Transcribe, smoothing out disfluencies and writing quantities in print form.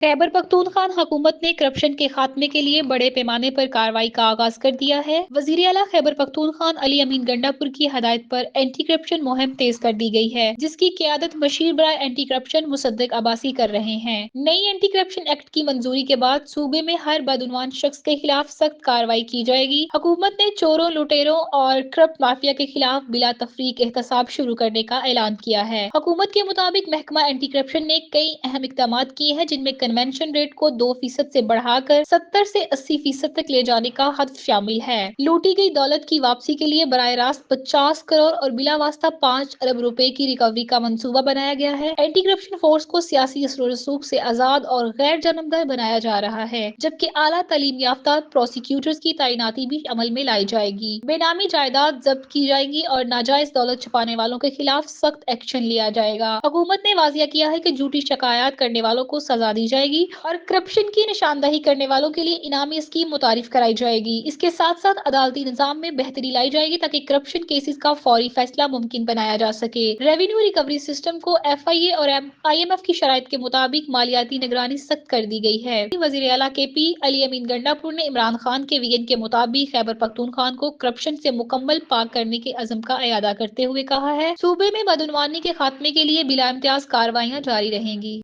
खैबर पख्तूनख्वा हुकूमत ने करप्शन के खात्मे के लिए बड़े पैमाने पर कार्रवाई का आगाज कर दिया है। वजीर आला खैबर पख्तूनख्वा अली अमीन गंडापुर की हदायत पर एंटी करप्शन मुहिम तेज कर दी गई है, जिसकी क़यादत मशीर बराए एंटी करप्शन मुसद्दिक अब्बासी कर रहे हैं। नई एंटी करप्शन एक्ट की मंजूरी के बाद सूबे में हर बदउनवान शख्स के खिलाफ सख्त कार्रवाई की जाएगी। हुकूमत ने चोरों, लुटेरों और करप्ट माफिया के खिलाफ बिला तफरीक एहतसाब शुरू करने का ऐलान किया है। हुकूमत के मुताबिक महकमा एंटी करप्शन ने कई अहम इकदाम किए हैं, जिनमें कन्वेंशन रेट को 2% से बढ़ाकर 70 से 80% तक ले जाने का हद शामिल है। लूटी गई दौलत की वापसी के लिए बराह रास्त 50 करोड़ और बिला वास्ता 5 अरब रुपए की रिकवरी का मंसूबा बनाया गया है। एंटी करप्शन फोर्स को सियासी असर रसूख से आजाद और गैर जानबदार बनाया जा रहा है, जबकि आला तालीम याफ्ता प्रोसिक्यूटर्स की तैनाती भी अमल में लाई जाएगी। बेनामी जायदाद जब्त की जाएगी और नाजायज दौलत छुपाने वालों के खिलाफ सख्त एक्शन लिया जाएगा। हुकूमत ने वाजिया किया है कि झूठी शिकायत करने वालों को सजा दी जाएगी और करप्शन की निशानदही करने वालों के लिए इनामी स्कीम मुतारिफ कराई जाएगी। इसके साथ साथ अदालती निजाम में बेहतरी लाई जाएगी ताकि करप्शन केसेस का फौरी फैसला मुमकिन बनाया जा सके। रेवेन्यू रिकवरी सिस्टम को FIA और IMF की शराइत के मुताबिक मालियाती निगरानी सख्त कर दी गई है। वज़ीर आला KP अली अमीन गंडापुर ने इमरान खान के विजन के मुताबिक खैबर पख्तूनख्वा को करप्शन से मुकम्मल पाक करने के अज़म का इरादा करते हुए कहा है, सूबे में बदउनवानी के खात्मे के लिए बिला इम्तियाज कार्रवाइयाँ जारी रहेंगी।